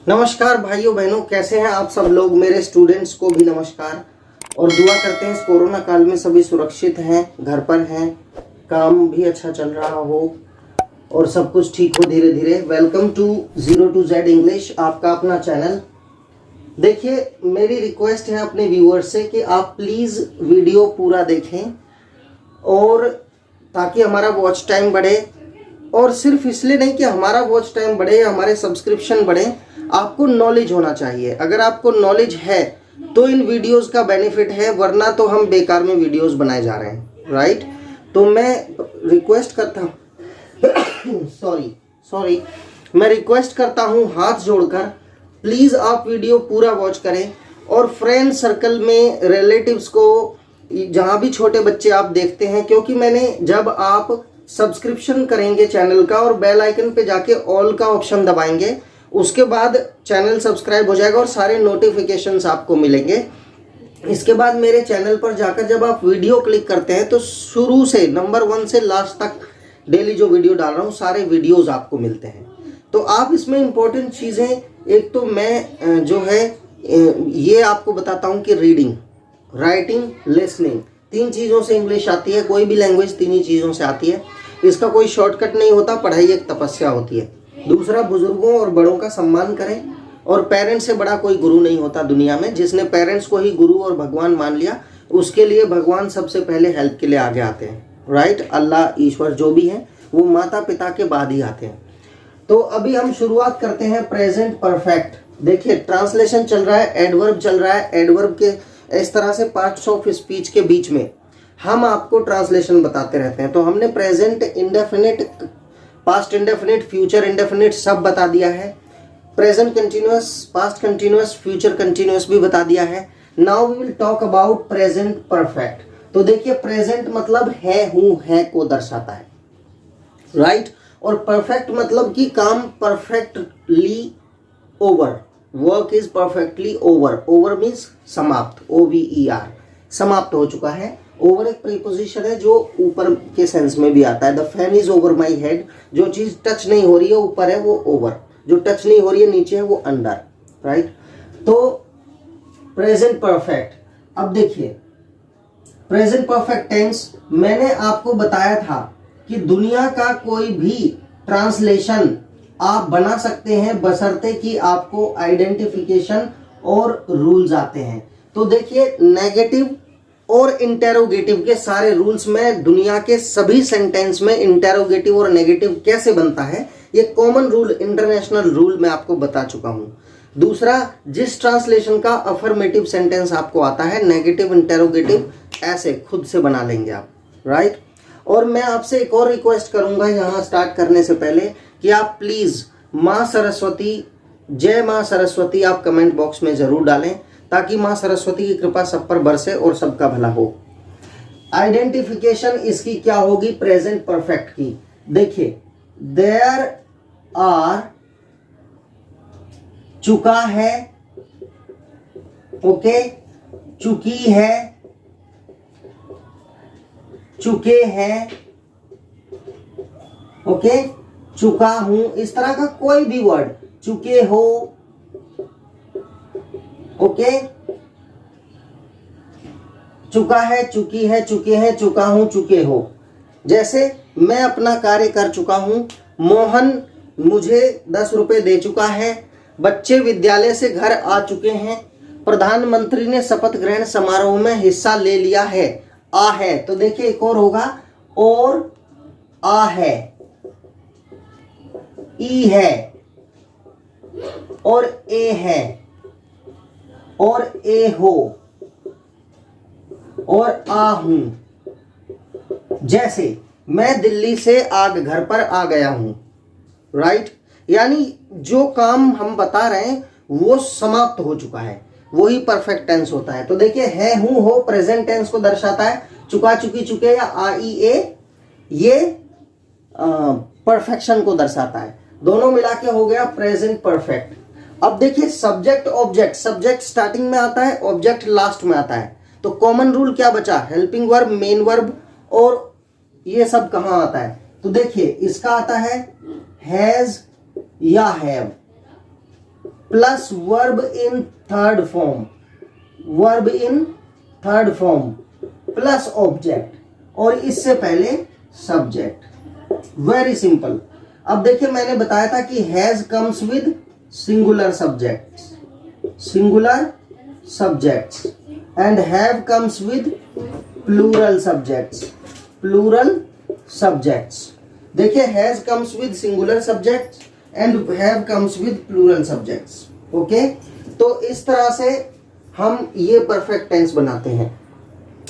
नमस्कार भाइयों बहनों, कैसे हैं आप सब लोग। मेरे स्टूडेंट्स को भी नमस्कार और दुआ करते हैं इस कोरोना काल में सभी सुरक्षित हैं, घर पर हैं, काम भी अच्छा चल रहा हो और सब कुछ ठीक हो धीरे धीरे। Welcome to 0 to Z English, आपका अपना चैनल। देखिए, मेरी रिक्वेस्ट है अपने व्यूअर्स से कि आप प्लीज़ वीडियो पूरा देखें और ताकि हमारा वॉच टाइम बढ़े, और सिर्फ इसलिए नहीं कि हमारा वॉच टाइम बढ़े या हमारे सब्सक्रिप्शन बढ़े, आपको नॉलेज होना चाहिए। अगर आपको नॉलेज है तो इन वीडियोस का बेनिफिट है, वरना तो हम बेकार में वीडियोस बनाए जा रहे हैं, राइट। तो मैं रिक्वेस्ट करता हूँ सॉरी मैं रिक्वेस्ट करता हूँ हाथ जोड़कर, प्लीज़ आप वीडियो पूरा वॉच करें और फ्रेंड सर्कल में रिलेटिव्स को, जहाँ भी छोटे बच्चे आप देखते हैं, क्योंकि मैंने जब आप सब्सक्रिप्शन करेंगे चैनल का और बेल आइकन पे जाके ऑल का ऑप्शन दबाएंगे, उसके बाद चैनल सब्सक्राइब हो जाएगा और सारे नोटिफिकेशंस आपको मिलेंगे। इसके बाद मेरे चैनल पर जाकर जब आप वीडियो क्लिक करते हैं तो शुरू से नंबर 1 से लास्ट तक डेली जो वीडियो डाल रहा हूँ सारे वीडियोस आपको मिलते हैं। तो आप इसमें इंपॉर्टेंट चीज़ें, एक तो मैं जो है ये आपको बताता हूँ कि रीडिंग, राइटिंग, लिसनिंग, 3 चीज़ों से इंग्लिश आती है। कोई भी लैंग्वेज 3 ही चीज़ों से आती है, इसका कोई शॉर्टकट नहीं होता। पढ़ाई एक तपस्या होती है। दूसरा, बुजुर्गों और बड़ों का सम्मान करें, और पेरेंट्स से बड़ा कोई गुरु नहीं होता दुनिया में। जिसने पेरेंट्स को ही गुरु और भगवान मान लिया, उसके लिए भगवान सबसे पहले हेल्प के लिए आगे आते हैं, राइट। अल्लाह, ईश्वर जो भी हैं वो माता पिता के बाद ही आते हैं। तो अभी हम शुरुआत करते हैं प्रेजेंट परफेक्ट। देखिए, ट्रांसलेशन चल रहा है, एडवर्ब चल रहा है। एडवर्ब के इस तरह से पार्ट्स ऑफ स्पीच के बीच में हम आपको ट्रांसलेशन बताते रहते हैं। तो हमने present indefinite, past indefinite, future indefinite सब बता दिया है। Present continuous, past continuous, future continuous भी बता दिया है। Now we will talk about present perfect. तो देखिए, प्रेजेंट मतलब है, हूँ, है को दर्शाता है, राइट। और परफेक्ट मतलब कि काम perfectly over, work is perfectly over. Over means समाप्त, OVER, समाप्त हो चुका है। ओवर एक प्रीपोजिशन है जो ऊपर के सेंस में भी आता है। The fan is over my head, जो चीज टच नहीं हो रही है ऊपर है वो ओवर, जो टच नहीं हो रही है नीचे है वो अंडर, राइट। तो प्रेजेंट परफेक्ट, अब देखिए प्रेजेंट परफेक्ट टेंस, मैंने आपको बताया था कि दुनिया का कोई भी ट्रांसलेशन आप बना सकते हैं बशर्ते कि आपको आइडेंटिफिकेशन और रूल्स आते हैं। तो देखिए, नेगेटिव और इंटेरोगेटिव के सारे रूल्स में, दुनिया के सभी सेंटेंस में इंटेरोगेटिव और नेगेटिव कैसे बनता है, ये कॉमन रूल, इंटरनेशनल रूल मैं आपको बता चुका हूं। दूसरा, जिस ट्रांसलेशन का अफर्मेटिव सेंटेंस आपको आता है, नेगेटिव, इंटेरोगेटिव ऐसे खुद से बना लेंगे आप, राइट। और मैं आपसे एक और रिक्वेस्ट करूंगा यहाँ स्टार्ट करने से पहले कि आप प्लीज माँ सरस्वती, जय माँ सरस्वती आप कमेंट बॉक्स में जरूर डालें, ताकि माँ सरस्वती की कृपा सब पर बरसे और सबका भला हो। आइडेंटिफिकेशन इसकी क्या होगी प्रेजेंट परफेक्ट की। देखिए, देयर आर, चुका है, ओके, चुकी है, चुके हैं, ओके, चुका हूं, इस तरह का कोई भी वर्ड, चुके हो, ओके, चुका है, चुकी है, चुके हैं, चुका हूं, चुके हो। जैसे मैं अपना कार्य कर चुका हूं, मोहन मुझे 10 रुपए दे चुका है, बच्चे विद्यालय से घर आ चुके हैं, प्रधानमंत्री ने शपथ ग्रहण समारोह में हिस्सा ले लिया है, आ है। तो देखिए एक और होगा, और आ है, ई है, और ए है, और ए हो, और आ हूं। जैसे मैं दिल्ली से घर पर आ गया हूं, राइट। यानी जो काम हम बता रहे हैं वो समाप्त हो चुका है, वही परफेक्ट टेंस होता है। तो देखिए, है, हूं, हो प्रेजेंट टेंस को दर्शाता है। चुका, चुकी, चुके या IEA ये परफेक्शन को दर्शाता है। दोनों मिला के हो गया प्रेजेंट परफेक्ट। अब देखिए, सब्जेक्ट ऑब्जेक्ट, सब्जेक्ट स्टार्टिंग में आता है, ऑब्जेक्ट लास्ट में आता है। तो कॉमन रूल क्या बचा, हेल्पिंग वर्ब, मेन वर्ब, और ये सब कहाँ आता है। तो देखिए, इसका आता है हैज या have, plus verb in third form, verb in third form plus object, और इससे पहले सब्जेक्ट। Very simple. अब देखिए मैंने बताया था कि has comes with singular subjects, singular subjects, and have comes with plural subjects, plural subjects. देखिए has comes with singular subjects and have comes with plural subjects. Okay, तो इस तरह से हम ये परफेक्ट टेंस बनाते हैं।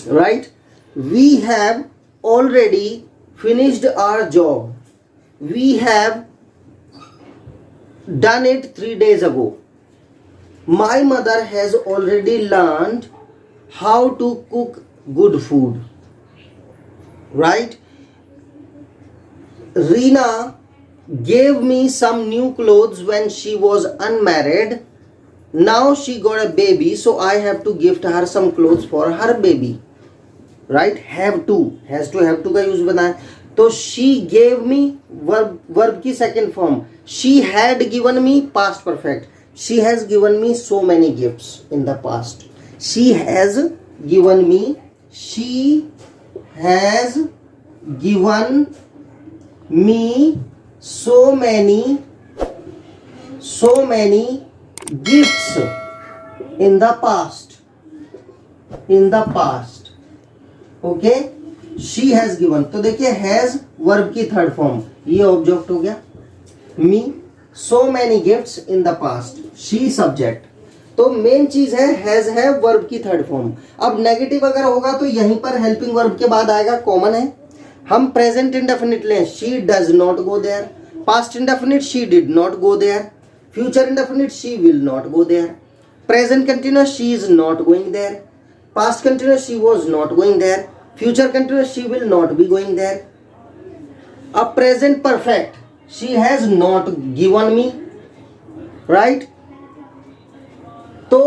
Right, we have already finished our job, we have done it 3 days ago, my mother has already learned how to cook good food. Right, Reena gave me some new clothes when she was unmarried, now she got a baby, so I have to gift her some clothes for her baby. Right, have to, has to, have to का use बना है। तो she gave me, verb की second form, she had given me past perfect, she has given me so many gifts in the past, she has given me, she has given me so many gifts in the past, in the past. Okay, she has given, तो देखिए has verb की third form, ये object हो गया, me, so many gifts in the past, she subject. तो main चीज है has है वर्ब की थर्ड फॉर्म। अब नेगेटिव अगर होगा तो यहीं पर हेल्पिंग वर्ब के बाद आएगा, कॉमन है। हम प्रेजेंट इंडेफिनिट लें, she does not go there, past indefinite she did not go there, future indefinite she will not go there, present continuous she is not going there, past continuous she was not going there, future continuous she will not be going there. A present perfect, she has not given me. right, तो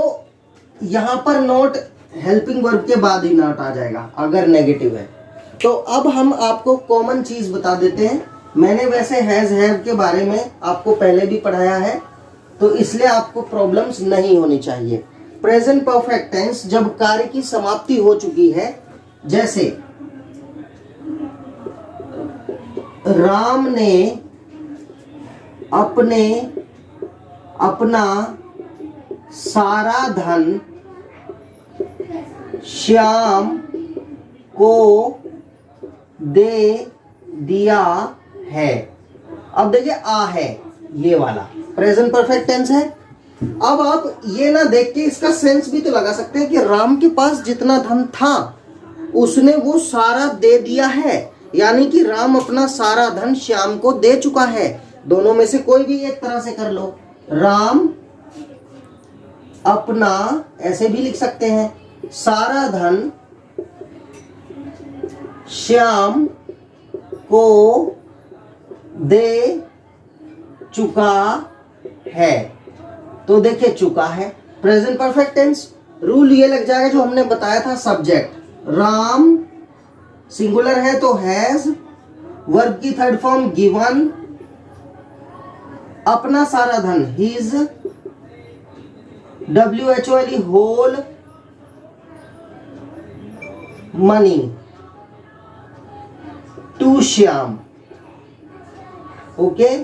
यहां पर not helping verb के बाद ही not आ जाएगा अगर negative है। तो अब हम आपको कॉमन चीज बता देते हैं। मैंने वैसे हैज हैव के बारे में आपको पहले भी पढ़ाया है, तो इसलिए आपको प्रॉब्लम्स नहीं होनी चाहिए। प्रेजेंट परफेक्ट टेंस जब कार्य की समाप्ति हो चुकी है, जैसे राम ने अपना सारा धन श्याम को दे दिया है। अब देखिए आ है, ये वाला प्रेजेंट परफेक्ट टेंस है। अब आप ये ना देख के इसका सेंस भी तो लगा सकते हैं कि राम के पास जितना धन था उसने वो सारा दे दिया है, यानी कि राम अपना सारा धन श्याम को दे चुका है। दोनों में से कोई भी एक तरह से कर लो। राम अपना, ऐसे भी लिख सकते हैं, सारा धन श्याम को दे चुका है। तो देखिए चुका है प्रेजेंट परफेक्ट टेंस। रूल ये लग जाएगा जो हमने बताया था, सब्जेक्ट राम सिंगुलर है तो हैज, वर्ब की थर्ड फॉर्म गिवन, अपना सारा धन his, WHOLE whole money to Shyam. Okay,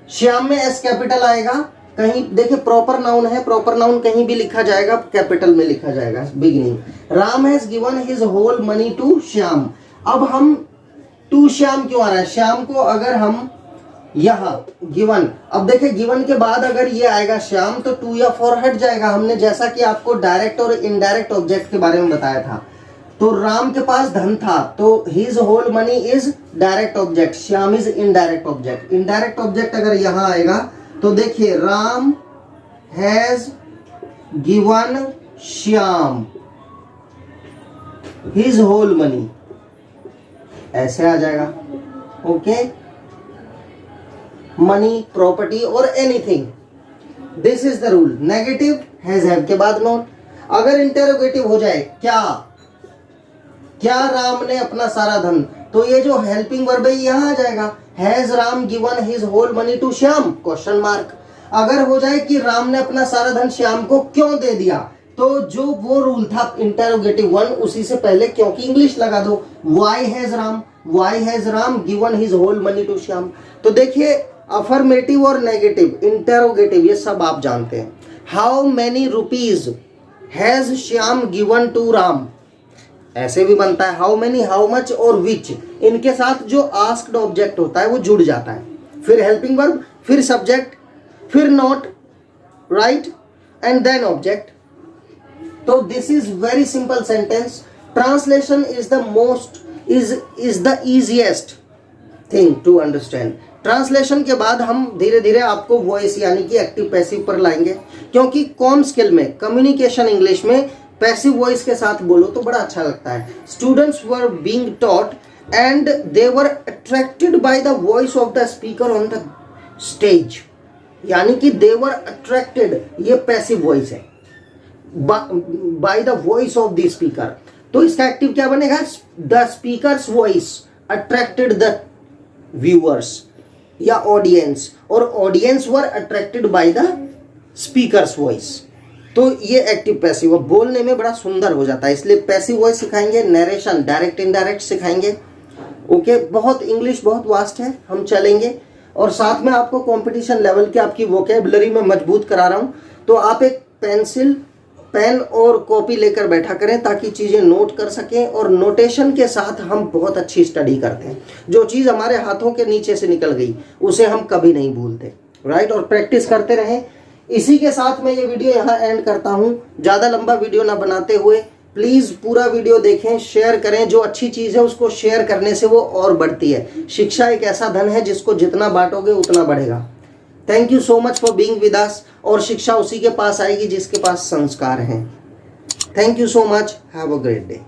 Shyam में एस कैपिटल आएगा, कहीं देखिए प्रॉपर नाउन है, प्रॉपर नाउन कहीं भी लिखा जाएगा कैपिटल में लिखा जाएगा beginning. Ram has given his whole money to Shyam. अब हम टू श्याम क्यों आ रहा है, श्याम को अगर हम यहां गिवन, अब देखिए गिवन के बाद अगर ये आएगा श्याम तो टू या फॉर हट जाएगा। हमने जैसा कि आपको डायरेक्ट और इनडायरेक्ट ऑब्जेक्ट के बारे में बताया था। तो राम के पास धन था तो his whole money is direct object, Shyam is indirect object. Indirect object अगर यहां आएगा तो देखिए Ram has given Shyam his whole money, ऐसे आ जाएगा। ओके, मनी, प्रॉपर्टी और anything, this is the rule. Negative has have के बाद नॉट। अगर इंटेरोगेटिव हो जाए क्या राम ने अपना सारा धन, तो ये जो हेल्पिंग वर्ब है यहां आ जाएगा, has Ram given his whole money to Shyam, question mark. अगर हो जाए कि राम ने अपना सारा धन श्याम को क्यों दे दिया, तो जो वो रूल था इंटरोगेटिव वन, उसी से पहले क्यों की इंग्लिश लगा दो। Why has Ram given his whole money to Shyam. तो देखिए अफर्मेटिव और नेगेटिव, इंटरोगेटिव, ये सब आप जानते हैं। How many rupees has Shyam given to Ram, ऐसे भी बनता है। हाउ मेनी, हाउ मच और विच, इनके साथ जो आस्क्ड ऑब्जेक्ट होता है वो जुड़ जाता है, फिर हेल्पिंग वर्ब, फिर सब्जेक्ट, फिर not, right, and then object. तो this is very simple sentence. Translation is the most is the easiest thing to understand. Translation के बाद हम धीरे धीरे आपको वॉइस यानी कि एक्टिव पैसिव पर लाएंगे, क्योंकि कॉम स्किल में, कम्युनिकेशन इंग्लिश में पैसिव वॉइस के साथ बोलो तो बड़ा अच्छा लगता है। Students were being taught and they were attracted by the voice of the speaker on the stage, यानी कि दे वर अट्रैक्टेड, ये पैसिव वॉइस है, by the voice of the speaker. तो इसका एक्टिव क्या बनेगा? The speakers voice attracted the viewers या audience, और audience were attracted by the speakers voice. तो ये एक्टिव पैसिव बोलने में बड़ा सुंदर हो जाता है, इसलिए पैसिव वॉइस सिखाएंगे, नरेशन, डायरेक्ट इनडायरेक्ट सिखाएंगे। ओके, बहुत इंग्लिश बहुत वास्ट है, हम चलेंगे। और साथ में आपको कंपटीशन लेवल की आपकी वोकैबुलरी में मजबूत करा रहा हूँ। तो आप एक पेंसिल, पेन और कॉपी लेकर बैठा करें ताकि चीज़ें नोट कर सकें, और नोटेशन के साथ हम बहुत अच्छी स्टडी करते हैं। जो चीज़ हमारे हाथों के नीचे से निकल गई उसे हम कभी नहीं भूलते, राइट, और प्रैक्टिस करते रहें। इसी के साथ मैं ये वीडियो यहाँ एंड करता हूँ। ज़्यादा लंबा वीडियो ना बनाते हुए प्लीज़ पूरा वीडियो देखें, शेयर करें। जो अच्छी चीज़ है उसको शेयर करने से वो और बढ़ती है। शिक्षा एक ऐसा धन है जिसको जितना बांटोगे उतना बढ़ेगा। Thank you so much for being with us. और शिक्षा उसी के पास आएगी जिसके पास संस्कार हैं। Thank you so much, have a great day.